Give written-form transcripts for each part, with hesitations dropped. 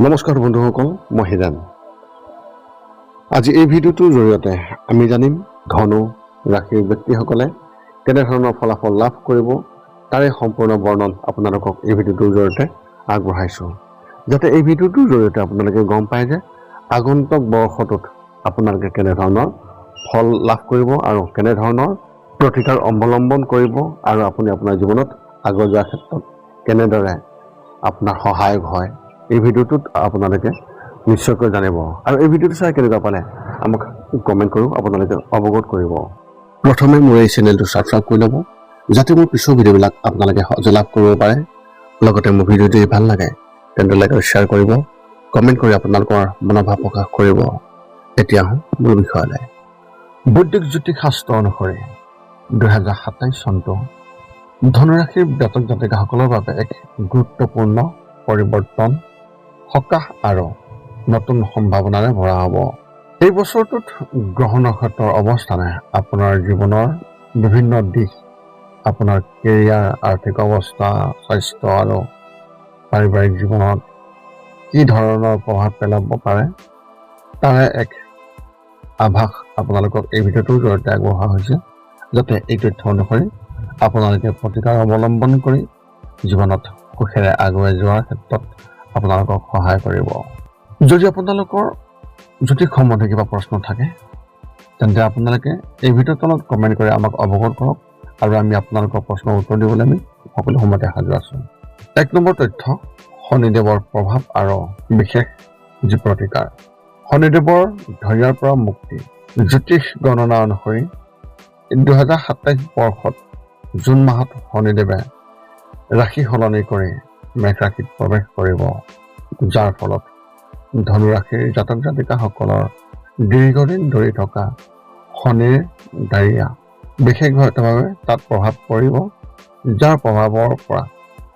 নমস্কাৰ বন্ধুসকল, মই হিৰাণ। আজি এই ভিডিঅ'টোৰ জৰিয়তে আমি জানিম ধনু ৰাশিৰ ব্যক্তিসকলে কেনেধৰণৰ ফলাফল লাভ কৰিব, তাৰে সম্পূৰ্ণ বৰ্ণন আপোনালোকক এই ভিডিঅ'টোৰ জৰিয়তে আগবঢ়াইছোঁ, যাতে এই ভিডিঅ'টোৰ জৰিয়তে আপোনালোকে গম পায় যে আগন্তুক বৰ্ষটোত আপোনালোকে কেনেধৰণৰ ফল লাভ কৰিব আৰু কেনেধৰণৰ প্ৰতিকাৰ অৱলম্বন কৰিব আৰু আপুনি আপোনাৰ জীৱনত আগুৱাই যোৱাৰ ক্ষেত্ৰত কেনেদৰে আপোনাৰ সহায়ক হয়। এই ভিডিঅ'টোত আপোনালোকে নিশ্চয়কৈ জানিব আৰু এই ভিডিঅ'টো চাই কেনেকুৱা পালে আমাক কমেণ্ট কৰোঁ, আপোনালোকে অৱগত কৰিব। প্ৰথমে মোৰ এই চেনেলটো ছাবস্ক্ৰাইব কৰি ল'ব, যাতে মোৰ পিছৰ ভিডিঅ'বিলাক আপোনালোকে সহজে লাভ কৰিব পাৰে। লগতে মোৰ ভিডিঅ'টো যদি ভাল লাগে তেন্তে লাইক আৰু শ্বেয়াৰ কৰিব, কমেণ্ট কৰি আপোনালোকৰ মনোভাৱ প্ৰকাশ কৰিব। এতিয়া মূল বিষয়লৈ। বৈদিক জ্যোতিষ শাস্ত্ৰ অনুসৰি 2027 চনটো ধনুৰাশিৰ জাতক জাতিকাসকলৰ বাবে এক গুৰুত্বপূৰ্ণ পৰিৱৰ্তন, সকাহ আৰু নতুন সম্ভাৱনাৰে ভৰা হ'ব। এই বছৰটোত গ্ৰহ নক্ষত্ৰৰ অৱস্থানে আপোনাৰ জীৱনৰ বিভিন্ন দিশ, আপোনাৰ কেৰিয়াৰ, আৰ্থিক অৱস্থা, স্বাস্থ্য আৰু পাৰিবাৰিক জীৱনত কি ধৰণৰ প্ৰভাৱ পেলাব পাৰে তাৰে এক আভাস আপোনালোকক এই ভিডিঅ'টোৰ জৰিয়তে আগবঢ়োৱা হৈছে, যাতে এই তথ্য অনুসৰি আপোনালোকে প্ৰতিকাৰ অৱলম্বন কৰি জীৱনত সুখেৰে আগুৱাই যোৱাৰ ক্ষেত্ৰত আপোনালোকক সহায় কৰিব। যদি আপোনালোকৰ জ্যোতিষ সম্বন্ধে কিবা প্ৰশ্ন থাকে তেন্তে আপোনালোকে এই ভিডিঅ'ৰ তলত কমেণ্ট কৰি আমাক অৱগত কৰক আৰু আমি আপোনালোকৰ প্ৰশ্নৰ উত্তৰ দিবলৈ আমি সকলো সময়তে সাজু আছোঁ। 1 নম্বৰ তথ্য, শনিদেৱৰ প্ৰভাৱ আৰু বিশেষ যি প্ৰতিকাৰ। শনিদেৱৰ ধৈৰ্যৰ পৰা মুক্তি। জ্যোতিষ গণনা অনুসৰি 2027 বৰ্ষত জুন মাহত শনিদেৱে ৰাশি সলনি কৰি মেঘ ৰাশিত প্ৰৱেশ কৰিব, যাৰ ফলত ধনুৰাশিৰ জাতক জাতিকাসকলৰ দীৰ্ঘদিন ধৰি থকা শনিৰ ডাৱৰীয়া বিশেষভাৱে তাত প্ৰভাৱ পৰিব, যাৰ প্ৰভাৱৰ পৰা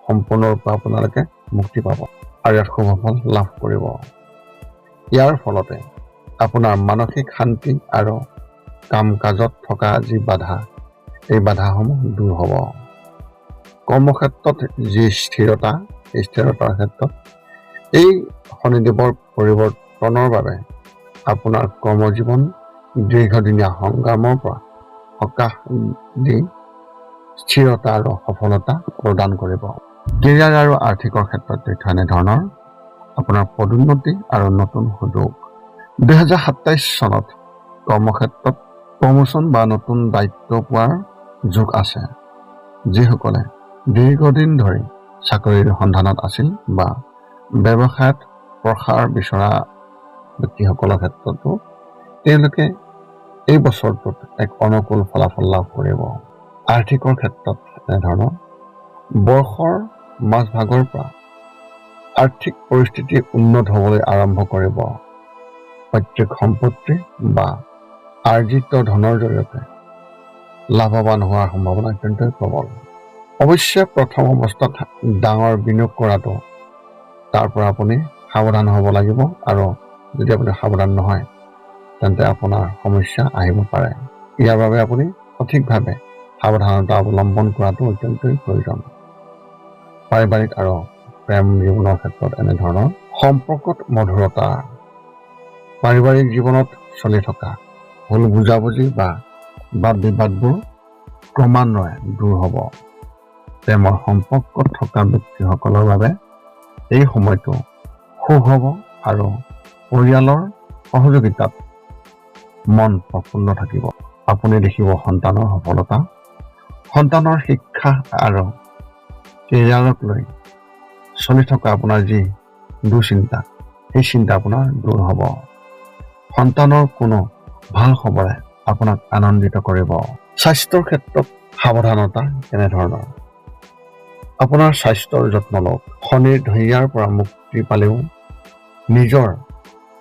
সম্পূৰ্ণৰূপে আপোনালোকে মুক্তি পাব আৰু ইয়াত শুভফল লাভ কৰিব। ইয়াৰ ফলতে আপোনাৰ মানসিক শান্তি আৰু কাম কাজত থকা যি বাধা, এই বাধাসমূহ দূৰ হ'ব। কৰ্মক্ষেত্ৰত যি স্থিৰতা, এই স্থিৰতাৰ ক্ষেত্ৰত এই শনিদেৱৰ পৰিৱৰ্তনৰ বাবে আপোনাৰ কৰ্মজীৱন দীৰ্ঘদিনীয়া সংগ্ৰামৰ পৰা সকাহ দি স্থিৰতা আৰু সফলতা প্ৰদান কৰিব। কেৰিয়াৰ আৰু আৰ্থিকৰ ক্ষেত্ৰত তথ্য এনেধৰণৰ, আপোনাৰ পদোন্নতি আৰু নতুন সুযোগ। 2027 চনত কৰ্মক্ষেত্ৰত প্ৰমোচন বা নতুন দায়িত্ব পোৱাৰ যোগ আছে। যিসকলে দীৰ্ঘদিন ধৰি চাকৰিৰ সন্ধানত আছিল বা ব্যৱসায়ত প্ৰসাৰ বিচৰা ব্যক্তিসকলৰ ক্ষেত্ৰতো তেওঁলোকে এই বছৰটোত এক অনুকূল ফলাফল লাভ কৰিব। আৰ্থিকৰ ক্ষেত্ৰত এনেধৰণৰ, বৰ্ষৰ মাজভাগৰ পৰা আৰ্থিক পৰিস্থিতি উন্নত হ'বলৈ আৰম্ভ কৰিব। পৈতৃক সম্পত্তি বা আৰ্জিত ধনৰ জৰিয়তে লাভৱান হোৱাৰ সম্ভাৱনা অত্যন্তই প্ৰবল। অৱশ্যে প্ৰথম অৱস্থাত ডাঙৰ বিনিয়োগ কৰাটো, তাৰ পৰা আপুনি সাৱধান হ'ব লাগিব আৰু যদি আপুনি সাৱধান নহয় তেন্তে আপোনাৰ সমস্যা আহিব পাৰে। ইয়াৰ বাবে আপুনি সঠিকভাৱে সাৱধানতা অৱলম্বন কৰাটো অত্যন্তই প্ৰয়োজন। পাৰিবাৰিক আৰু প্ৰেম জীৱনৰ ক্ষেত্ৰত এনেধৰণৰ, সম্পৰ্কত মধুৰতা। পাৰিবাৰিক জীৱনত চলি থকা ভুল বুজাবুজি বা বাদ বিবাদবোৰ ক্ৰমান্বয়ে দূৰ হ'ব। প্ৰেমৰ সম্পৰ্কত থকা ব্যক্তিসকলৰ বাবে এই সময়টো সুখ হ'ব আৰু পৰিয়ালৰ সহযোগিতাত মন প্ৰফুল্ল থাকিব। আপুনি দেখিব সন্তানৰ সফলতা, সন্তানৰ শিক্ষা আৰু কেৰিয়াৰক লৈ চলি থকা আপোনাৰ যি দুশ্চিন্তা, সেই চিন্তা আপোনাৰ দূৰ হ'ব। সন্তানৰ কোনো ভাল খবৰে আপোনাক আনন্দিত কৰিব। স্বাস্থ্যৰ ক্ষেত্ৰত সাৱধানতা কেনেধৰণৰ, আপোনাৰ স্বাস্থ্যৰ যত্ন লওক। শনিৰ ধৈৰ্যৰ পৰা মুক্তি পালেও নিজৰ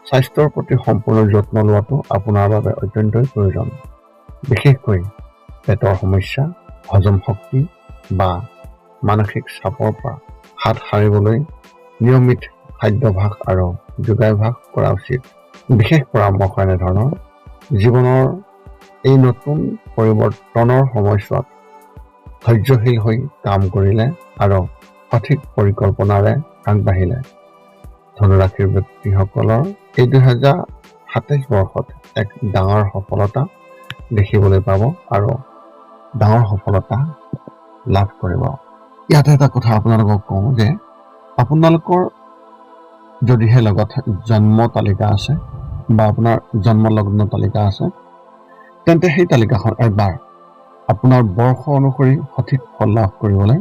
স্বাস্থ্যৰ প্ৰতি সম্পূৰ্ণ যত্ন লোৱাটো আপোনাৰ বাবে অত্যন্তই প্ৰয়োজন। বিশেষকৈ পেটৰ সমস্যা, হজম শক্তি বা মানসিক চাপৰ পৰা হাত সাৰিবলৈ নিয়মিত খাদ্যাভ্যাস আৰু যোগাভ্যাস কৰা উচিত। বিশেষ পৰামৰ্শ এনেধৰণৰ, জীৱনৰ এই নতুন পৰিৱৰ্তনৰ সময়ছোৱাত ধৈৰ্যশীল হৈ কাম কৰিলে আৰু সঠিক পৰিকল্পনাৰে আগবাঢ়িলে ধনুৰাশিৰ ব্যক্তিসকলৰ এই 2027 বৰ্ষত এক ডাঙৰ সফলতা দেখিবলৈ পাব আৰু ডাঙৰ সফলতা লাভ কৰিব। ইয়াতে এটা কথা আপোনালোকক কওঁ যে আপোনালোকৰ যদিহে লগত জন্ম তালিকা আছে বা আপোনাৰ জন্ম লগ্ন তালিকা আছে, তেন্তে সেই তালিকাখন এবাৰ আপোনাৰ বৰ্ষ অনুসৰি সঠিক ফল লাভ কৰিবলৈ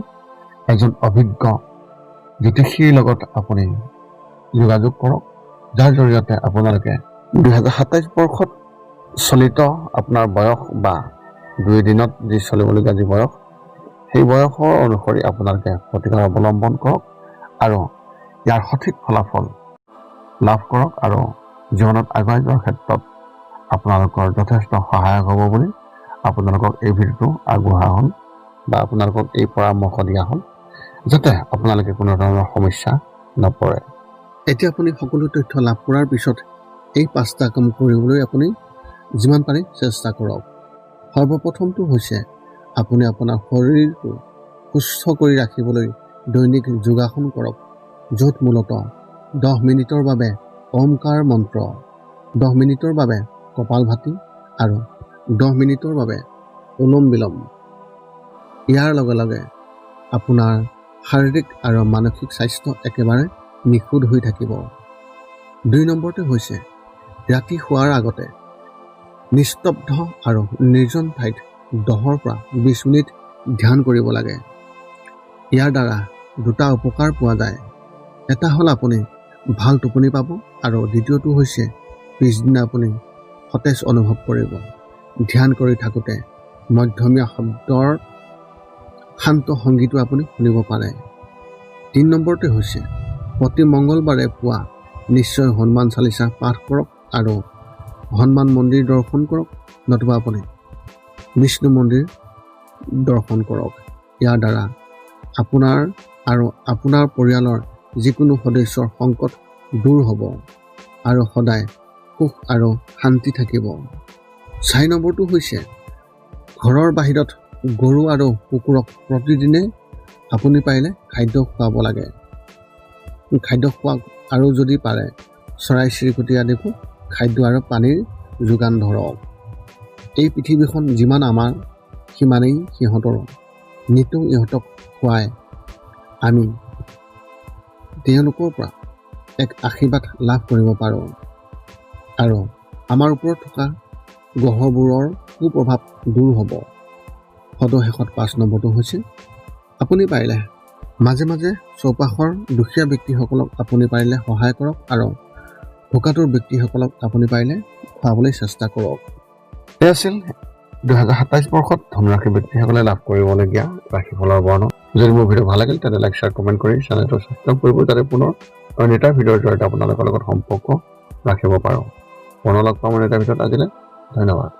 এজন অভিজ্ঞ জ্যোতিষীৰ লগত আপুনি যোগাযোগ কৰক, যাৰ জৰিয়তে আপোনালোকে 2027 বৰ্ষত চলিত আপোনাৰ বয়স বা 2 দিনত যি চলিবলগীয়া যি বয়স, সেই বয়সৰ অনুসৰি আপোনালোকে প্ৰতিকাৰ অৱলম্বন কৰক আৰু ইয়াৰ সঠিক ফলাফল লাভ কৰক আৰু জীৱনত আগুৱাই যোৱাৰ ক্ষেত্ৰত আপোনালোকৰ যথেষ্ট সহায়ক হ'ব বুলি আপোনালোকক এই ভিডিঅ'টো আগবঢ়া হ'ল বা আপোনালোকক এই পৰামৰ্শ দিয়া হ'ল, যাতে আপোনালোকে কোনো ধৰণৰ সমস্যা নপৰে। এতিয়া আপুনি সকলো তথ্য লাভ কৰাৰ পিছত এই 5টা কাম কৰিবলৈ আপুনি যিমান পাৰে চেষ্টা কৰক। সৰ্বপ্ৰথমটো হৈছে আপুনি আপোনাৰ শৰীৰটো সুস্থ কৰি ৰাখিবলৈ দৈনিক যোগাসন কৰক, য'ত মূলতঃ 10 মিনিটৰ বাবে ওমকাৰ মন্ত্ৰ, 10 মিনিটৰ বাবে কপালভাতি আৰু 10 মিনিটৰ বাবে অনুলোম বিলোম। ইয়াৰ লগে লগে আপোনাৰ শাৰীৰিক আৰু মানসিক স্বাস্থ্য একেবাৰে নিখুঁত হৈ থাকিব। 2 নম্বৰতে হৈছে ৰাতি শোৱাৰ আগতে নিস্তব্ধ আৰু নিৰ্জন ঠাইত 10 পৰা 20 মিনিট ধ্যান কৰিব লাগে। ইয়াৰ দ্বাৰা 2টা উপকাৰ পোৱা যায়। এটা হ'ল আপুনি ভাল টোপনি পাব আৰু দ্বিতীয়টো হৈছে পিছদিনা আপুনি সতেজ অনুভৱ কৰিব। ধ্যান কৰি থাকোঁতে মধ্যমীয়া শব্দৰ শান্ত সংগীতো আপুনি শুনিব পাৰে। 3 নম্বৰতে হৈছে প্ৰতি মংগলবাৰে পুৱা নিশ্চয় হনুমান চালিচা পাঠ কৰক আৰু হনুমান মন্দিৰ দৰ্শন কৰক, নতুবা আপুনি বিষ্ণু মন্দিৰ দৰ্শন কৰক। ইয়াৰ দ্বাৰা আপোনাৰ আৰু আপোনাৰ পৰিয়ালৰ যিকোনো সদস্যৰ সংকট দূৰ হ'ব আৰু সদায় সুখ আৰু শান্তি থাকিব। 4 নম্বৰটো হৈছে ঘৰৰ বাহিৰত গৰু আৰু কুকুৰক প্ৰতিদিনে আপুনি পাৰিলে খাদ্য খুৱাব লাগে। খাদ্য খোৱাওক আৰু যদি পাৰে চৰাই চিৰিকটি আদিকো খাদ্য আৰু পানীৰ যোগান ধৰক। এই পৃথিৱীখন যিমান আমাৰ সিমানেই সিহঁতৰ। নিতৌ ইহঁতক খুৱাই আমি তেওঁলোকৰ পৰা এক আশীৰ্বাদ লাভ কৰিব পাৰোঁ আৰু আমাৰ ওপৰত থকা গ্ৰহবোৰৰ কুপ্ৰভাৱ দূৰ হ'ব। সদশেষত 5 নম্বৰটো হৈছে আপুনি পাৰিলে মাজে মাজে চৌপাশৰ দুখীয়া ব্যক্তিসকলক আপুনি পাৰিলে সহায় কৰক আৰু ভোকাতুৰ ব্যক্তিসকলক আপুনি পাৰিলে খুৱাবলৈ চেষ্টা কৰক। এই আছিল 2027 বৰ্ষত ধনুৰাশি ব্যক্তিসকলে লাভ কৰিবলগীয়া ৰাশিফলৰ বৰ্ণনা। যদি মোৰ ভিডিঅ' ভাল লাগিল তেন্তে লাইক, শ্বেয়াৰ, কমেণ্ট কৰি চেনেলটো ছাবস্ক্ৰাইব কৰিব, যাতে পুনৰ অন্য এটা ভিডিঅ'ৰ জৰিয়তে আপোনালোকৰ লগত সম্পৰ্ক ৰাখিব পাৰোঁ। পুনৰ লগ পাম এটা ভিডিঅ'ত। আজিলৈ ধন্যবাদ।